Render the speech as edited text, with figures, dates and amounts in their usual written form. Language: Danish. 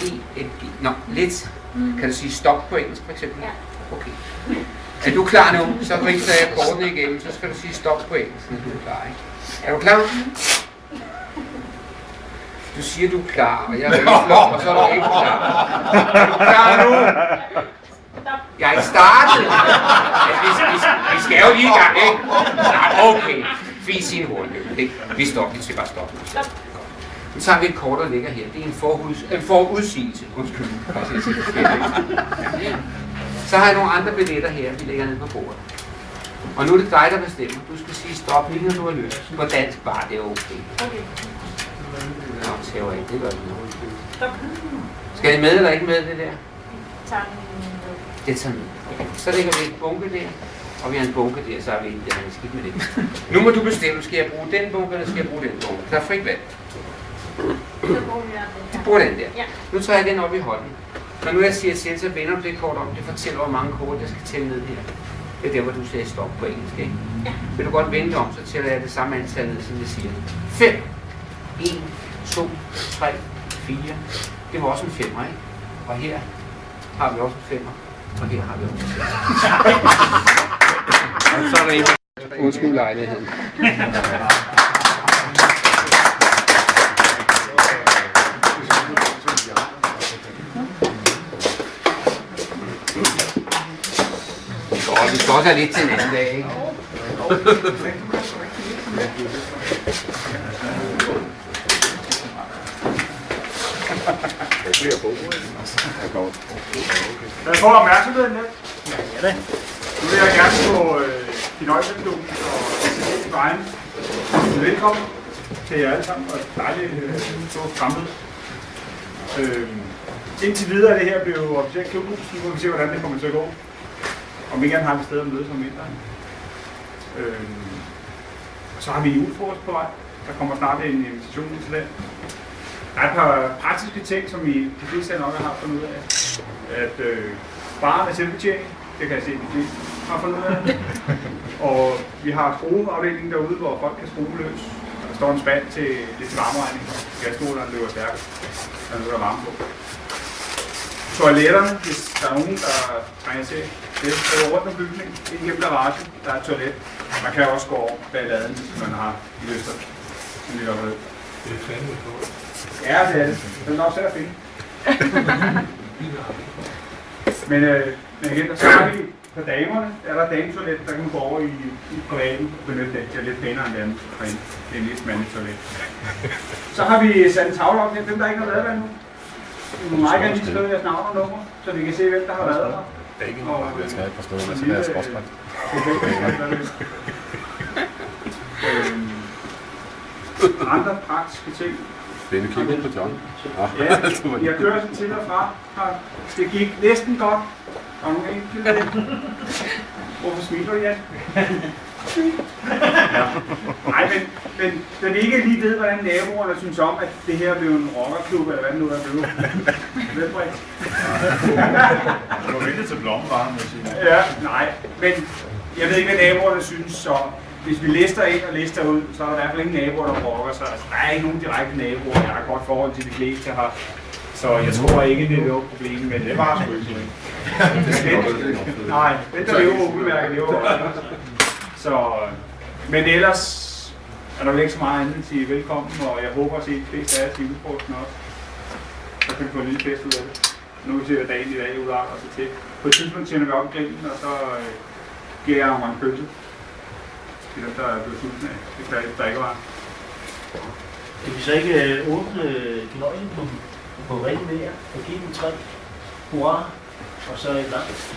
E-N-G. Nå, lidt. Kan du sige stop på engelsk for eksempel? Ja. Okay. Er du klar nu? Så ridser jeg kortene igennem, så skal du sige stop på engelsk, når du er klar, ikke? Er du klar? Du siger, du er klar, og jeg rifler, og så er du ikke klar. Er du klar nu? Jeg er startet. Vi skal jo lige i gang, ikke? Nej, okay. Vis sin hurtigt. Vi stopper, vi skal bare stoppe. Nu tager vi et kort, der ligger her. Det er en forudsigelse. Undskyld. Så har jeg nogle andre billetter her, vi lægger ned på bordet. Og nu er det dig, der bestemmer. Du skal sige stop, lige når du har lyst. På dansk bare, det er okay. Nå, tæver ikke. Det gør det noget. Skal det med eller ikke med, det der? Det tager med. Okay. Så lægger vi et bunke der. Og vi har en bunke der, så har vi en der, vi skidt med det. Nu må du bestemme, skal jeg bruge den bunke, eller skal jeg bruge den bunke? Der er frit valg. Du bruger den der. Ja. Nu tager jeg den op i hånden. Når nu jeg siger til, så vender du det kort om. Det fortæller, hvor mange kort jeg skal tælle ned her. Det er der, hvor du siger stop på engelsk, ikke? Ja. Vil du godt vente om, så tæller jeg det samme antal ned, som jeg siger. 5, 1, 2, 3, 4. Det var også en 5'er, ikke? Og her har vi også en 5'er. Og her har vi også en 5'er. Og så er der en. Undskyld lejligheden. Vi skal også have lidt til en anden dag, ikke? Kan jeg få opmærksomheden lidt? Ja, det. Nu vil jeg gerne få Kinøjseklubben og SCD vejen. Velkommen til jer alle sammen, og dejligt stort fremmøde. Indtil videre er det her blevet officielt klubhus. Nu må vi se, hvordan det kommer til at gå. Om ikke andet har vi stadig at mødes om vinteren. Og så har vi julefrokost på vej. Der kommer snart en invitation til den. Der er et par praktiske ting, som de fleste nok har fundet ud af. At baren er selvbetjening, det kan jeg se, at de fleste har fundet ud af. Og vi har skrueafdelingen derude, hvor folk kan skrue løs. Der står en spand til varmeregning. Gasmåleren løber stærkt. Der er noget, der varme på. Toiletterne, hvis der er nogen, der trænger til det, er rundt om bygningen. Ind gennem garagen, der er et toilet. Man kan også gå over bag laden, hvis man har lyster. Det er fandme på. Ja, det er det. Det er nok svært at finde. Men igen, så har vi for damerne, er der dametoilet, der kan man gå over i privaten og benytte det. Det er lidt pænere end det andet herinde. Det er en lidt mandligt toilet. Så har vi sat en tavle op til dem, der ikke har været der nu. Vi må meget gerne lige skrive jeres navn og nummer, så vi kan se, hvem der har været der. Det er ikke noget, jeg skal have på stedet, så det er skråstret. Andre praktiske ting. Det er en kigge på John. Ja, jeg kører sådan til og fra. Det gik næsten godt. Og nu ikke. Hvorfor smiler du, Jan? Nej, men da vi ikke lige ved, hvordan naboerne synes om, at det her blev en rockerklub, eller hvad det nu er blevet. Velbredt. Du må vente til blomvaren, må jeg sige. Ja, nej. Men jeg ved ikke, hvad naboerne synes, så hvis vi lister ind og lister ud, så er der i hvert fald ingen naboer, der rocker sig. Altså, der er ikke nogen direkte naboer. Jeg har et godt forhold til de fleste her. Så jeg tror ikke, det er noget problem, men det var sgu ikke. Nej, det er jo ubemærket. Så, men ellers er der vel ikke så meget andet til velkommen, og jeg håber at se de fleste af jer til julefrokosten også. Så kan vi få en lille fest ud af det. Nu ser dagen i dag udarter sig til. På et tidspunkt tænder vi op i grillen, og så giver jeg nogle pølse. Det er dem, der er blevet sultne af. Det kan jeg drikkevarer. Kan vi så ikke åbne knøjen på ren mere og give dem 3 hurra, og så et langt?